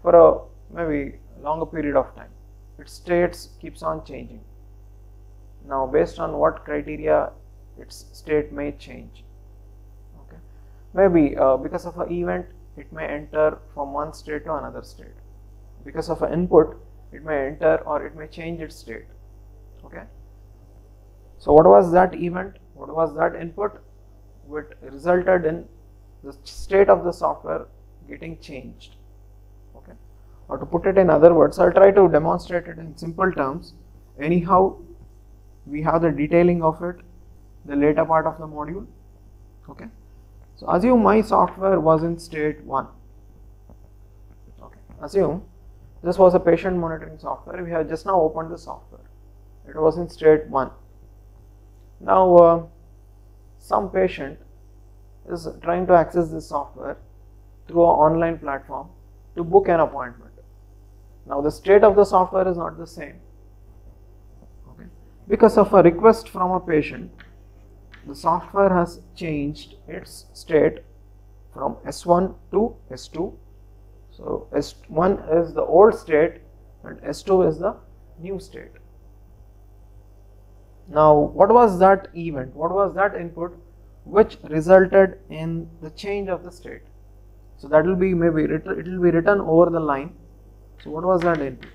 S1: for a maybe longer period of time. Its states keeps on changing. Now based on what criteria its state may change. Okay. Maybe because of an event it may enter from one state to another state. Because of an input it may enter or it may change its state. Okay. So what was that event? What was that input? Which resulted in the state of the software getting changed. Okay. Or to put it in other words, I'll try to demonstrate it in simple terms. Anyhow, we have the detailing of it, the later part of the module. Okay. So assume my software was in state 1. Okay. Assume this was a patient monitoring software. We have just now opened the software. It was in state 1. Now some patient is trying to access this software through an online platform to book an appointment. Now the state of the software is not the same. Okay. Because of a request from a patient, the software has changed its state from S1 to S2. So S1 is the old state and S2 is the new state. Now what was that event? What was that input which resulted in the change of the state? So that will be maybe it will be written over the line. So what was that input?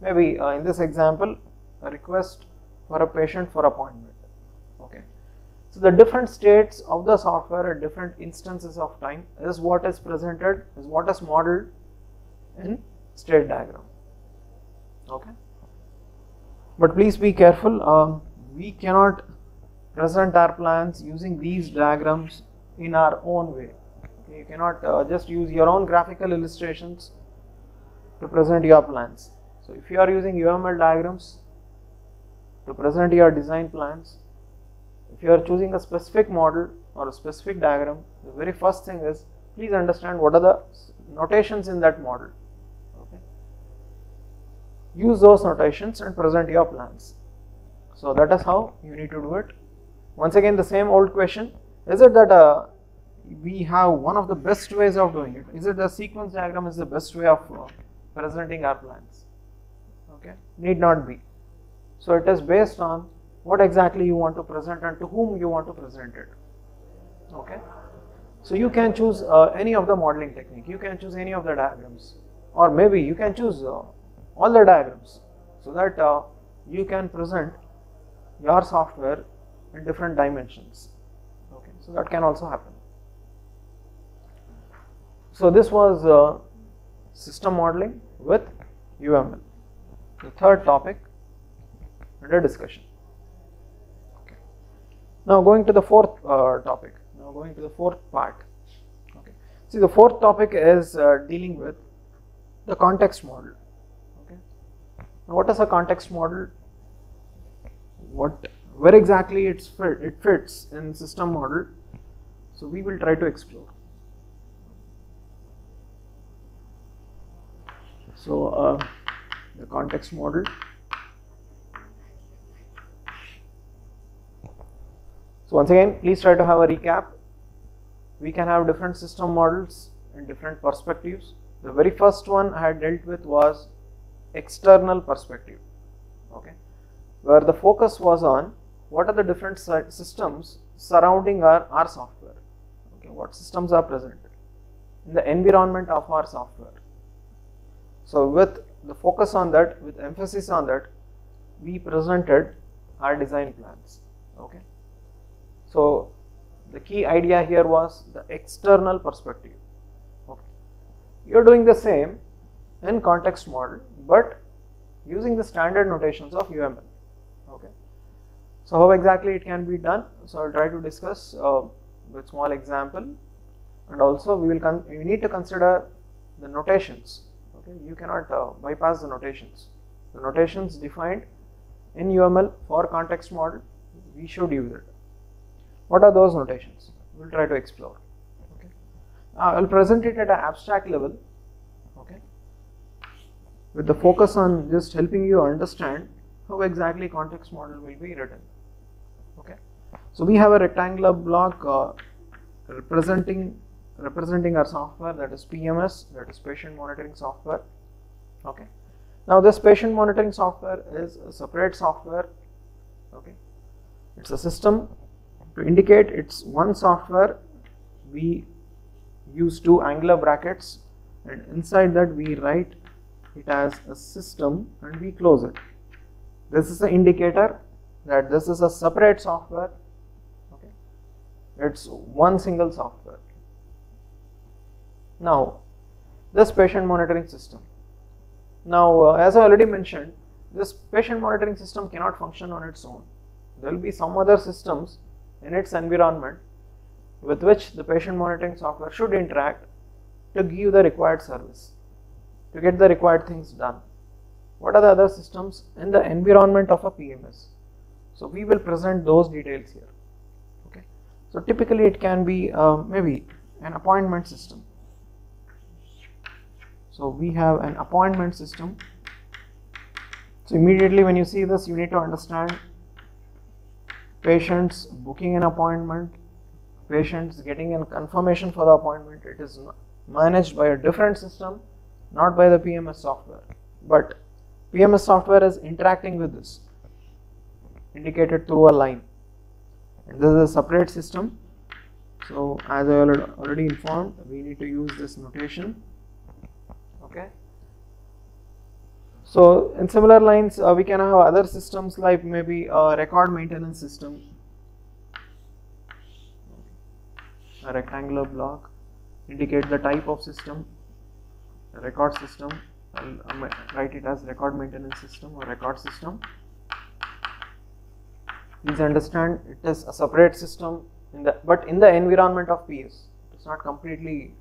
S1: Maybe in this example, a request for a patient for appointment. Okay. So the different states of the software at different instances of time is what is presented, is what is modeled in state diagram. Okay. But please be careful, we cannot present our plans using these diagrams in our own way. Okay. You cannot just use your own graphical illustrations to present your plans. So if you are using UML diagrams to present your design plans, if you are choosing a specific model or a specific diagram, the very first thing is please understand what are the notations in that model. Okay. use those notations and present your plans. So that is how you need to do it. Once again, the same old question, is it that we have one of the best ways of doing it? Is it the sequence diagram is the best way of presenting our plans? Okay, need not be. So it is based on what exactly you want to present and to whom you want to present it. Okay, so you can choose any of the modeling technique, you can choose any of the diagrams, or maybe you can choose all the diagrams, so that you can present your software in different dimensions. Okay, so that can also happen. So this was system modeling with UML, the third topic under discussion. Okay. Now going to the fourth topic. Now going to the fourth part. Okay. See, the fourth topic is dealing with the context model. Okay. Now what is a context model? Where exactly it fits in system model? So we will try to explore. So the context model. So once again, please try to have a recap. We can have different system models in different perspectives. The very first one I had dealt with was external perspective, okay, where the focus was on what are the different systems surrounding our software, okay, what systems are present in the environment of our software. So with the focus on that, with emphasis on that, we presented our design plans. Okay. So the key idea here was the external perspective. Okay. You are doing the same in context model, but using the standard notations of UML. Okay. So how exactly it can be done? So I will try to discuss with small example, and also we need to consider the notations. Okay. You cannot bypass the notations. The notations defined in UML for context model, we should use it. What are those notations? We will try to explore. Okay. I will present it at an abstract level, okay, with the focus on just helping you understand how exactly context model will be written. Okay. So we have a rectangular block representing our software, that is PMS, that is patient monitoring software. Okay. Now this patient monitoring software is a separate software. Okay. It's a system. To indicate it's one software, we use two angular brackets, and inside that we write it as a system and we close it. This is the indicator that this is a separate software. Okay. It's one single software. Now this patient monitoring system. Now as I already mentioned, this patient monitoring system cannot function on its own. There will be some other systems in its environment with which the patient monitoring software should interact to give the required service, to get the required things done. What are the other systems in the environment of a PMS? So we will present those details here. Okay. So typically it can be maybe an appointment system. So we have an appointment system. So immediately when you see this, you need to understand patients booking an appointment, patients getting a confirmation for the appointment. It is managed by a different system, not by the PMS software, but PMS software is interacting with this, indicated through a line, and this is a separate system. So as I already informed, we need to use this notation. Okay. So in similar lines, we can have other systems like maybe a record maintenance system, a rectangular block, indicate the type of system, a record system. I'll write it as record maintenance system or record system. Please understand, it is a separate system but in the environment of PS. It's not completely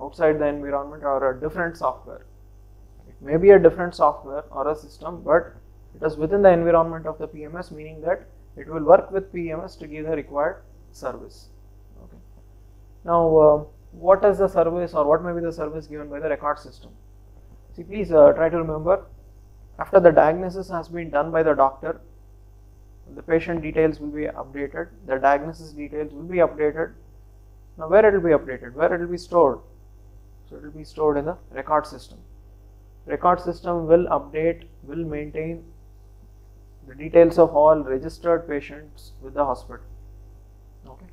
S1: outside the environment or a different software. May be a different software or a system, but it is within the environment of the PMS, meaning that it will work with PMS to give the required service. Okay. Now what is the service, or what may be the service given by the record system? See, please try to remember, After the diagnosis has been done by the doctor, the patient details will be updated, the diagnosis details will be updated. Now where it will be updated? Where it will be stored? So it will be stored in the record system. Record system will update, will maintain the details of all registered patients with the hospital. Okay.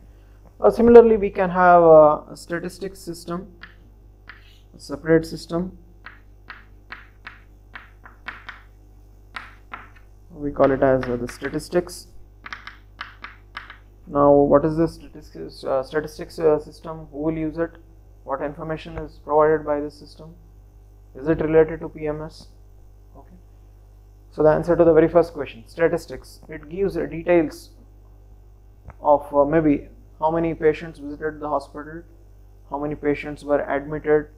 S1: Similarly, we can have a statistics system, a separate system. We call it as the statistics. Now, what is the statistics system? Who will use it? What information is provided by this system? Is it related to PMS? Okay. So the answer to the very first question, statistics, it gives details of maybe how many patients visited the hospital, how many patients were admitted,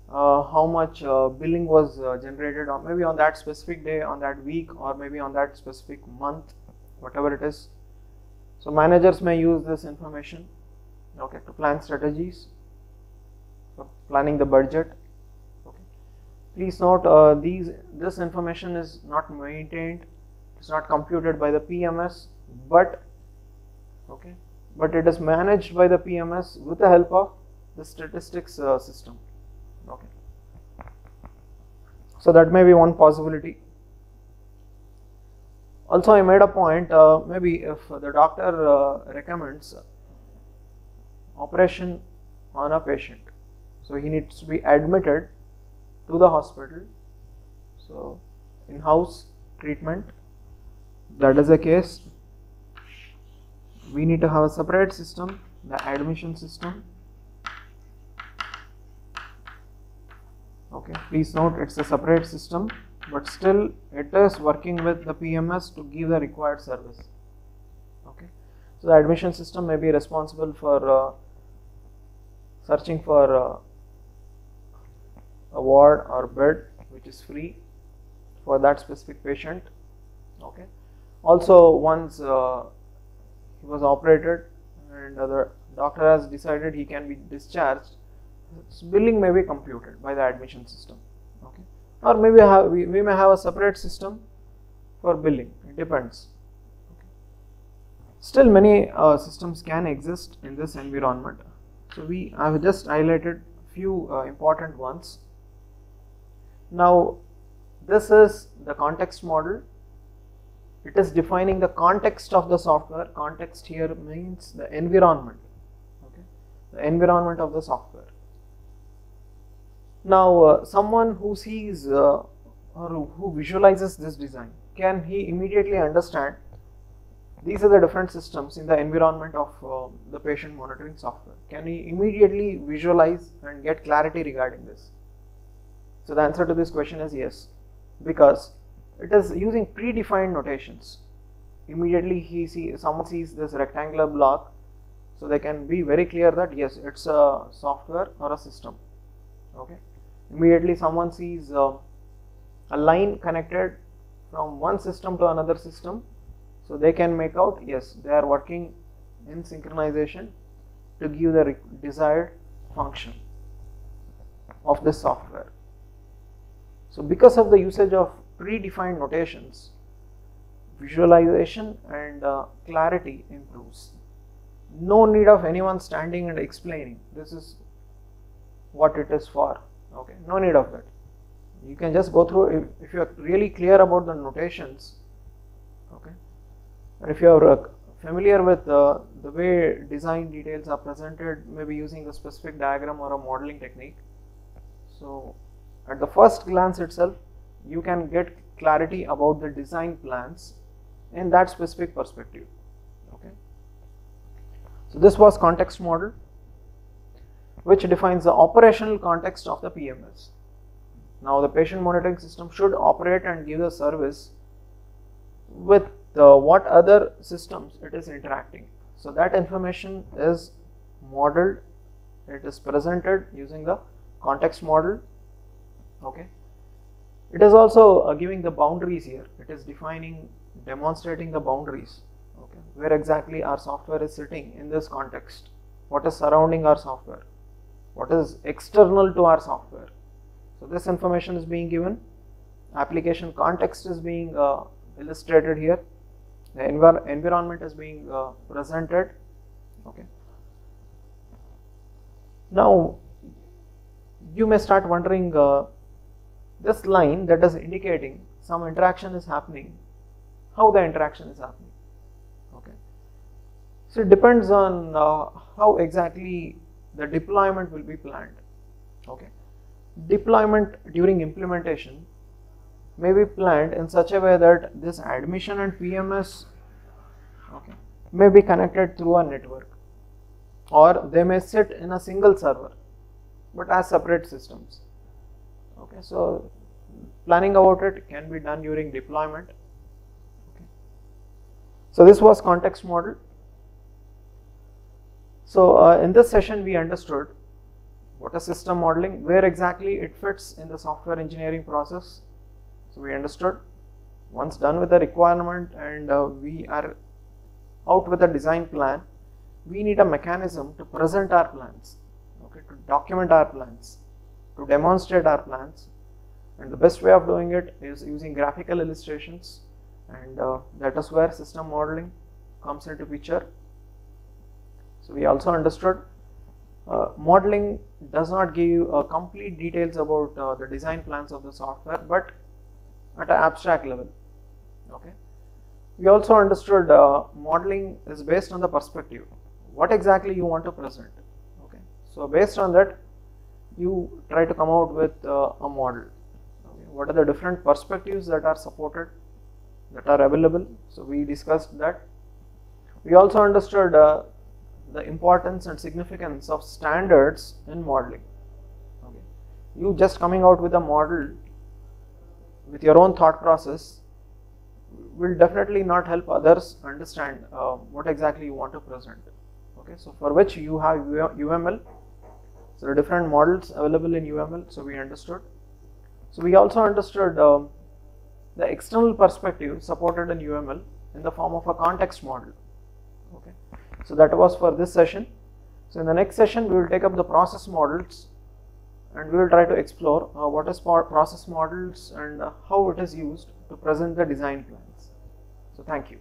S1: how much billing was generated on maybe on that specific day, on that week, or maybe on that specific month, whatever it is. So managers may use this information, okay, to plan strategies, for planning the budget. Okay. Please note, this information is not maintained, it's not computed by the PMS, but okay, but it is managed by the PMS with the help of the statistics system. Okay. So that may be one possibility. Also, I made a point, maybe if the doctor recommends operation on a patient, so he needs to be admitted to the hospital, so in-house treatment, that is the case, we need to have a separate system, the admission system. Okay, please note it's a separate system, but still it is working with the PMS to give the required service. Okay, so the admission system may be responsible for searching for a ward or bed which is free for that specific patient. Okay, also once he was operated and the doctor has decided he can be discharged, billing may be computed by the admission system. Okay, or maybe we may have a separate system for billing, it depends. Okay. Still many systems can exist in this environment, so I have just highlighted few important ones. Now this is the context model. It is defining the context of the software. Context here means the environment, okay, the environment of the software. Now someone who sees or who visualizes this design, can he immediately understand these are the different systems in the environment of the patient monitoring software? Can he immediately visualize and get clarity regarding this? So the answer to this question is yes, because it is using predefined notations. Immediately someone sees this rectangular block, so they can be very clear that yes, it's a software or a system. Okay. Immediately someone sees a line connected from one system to another system, so they can make out yes, they are working in synchronization to give the desired function of the software. So because of the usage of predefined notations, visualization and clarity improves. No need of anyone standing and explaining this is what it is for. Okay, no need of that. You can just go through if you are really clear about the notations. Okay, and if you are familiar with the way design details are presented, maybe using a specific diagram or a modeling technique, so at the first glance itself you can get clarity about the design plans in that specific perspective. Okay, so this was context model, which defines the operational context of the PMS. Now the patient monitoring system should operate and give the service with what other systems it is interacting. So that information is modeled, it is presented using the context model. Okay, it is also giving the boundaries here. It is demonstrating the boundaries. Okay, where exactly our software is sitting in this context, what is surrounding our software, what is external to our software. So this information is being given application context is being illustrated here, the environment is being presented. Okay. Now you may start wondering, this line that is indicating some interaction is happening, how the interaction is happening. Okay. So it depends on how exactly the deployment will be planned. Okay. Deployment during implementation may be planned in such a way that this admission and PMS, okay, may be connected through a network, or they may sit in a single server but as separate systems. Okay, so planning about it can be done during deployment. Okay. So this was context model. So in this session we understood what is system modeling, where exactly it fits in the software engineering process. So we understood, once done with the requirement and we are out with a design plan, we need a mechanism to present our plans, okay, to document our plans, to demonstrate our plans, and the best way of doing it is using graphical illustrations, and that is where system modeling comes into picture. So we also understood modeling does not give you complete details about the design plans of the software, but at an abstract level. Okay. We also understood modeling is based on the perspective, what exactly you want to present. Okay. So based on that, you try to come out with a model. Okay. What are the different perspectives that are supported, that are available? So we discussed that. We also understood the importance and significance of standards in modeling. Okay. You just coming out with a model with your own thought process will definitely not help others understand what exactly you want to present. Okay, so for which you have UML. So there are different models available in UML, so we understood. So we also understood the external perspective supported in UML in the form of a context model. Okay, so that was for this session. So in the next session we will take up the process models, and we will try to explore what is process models and how it is used to present the design plans. So thank you.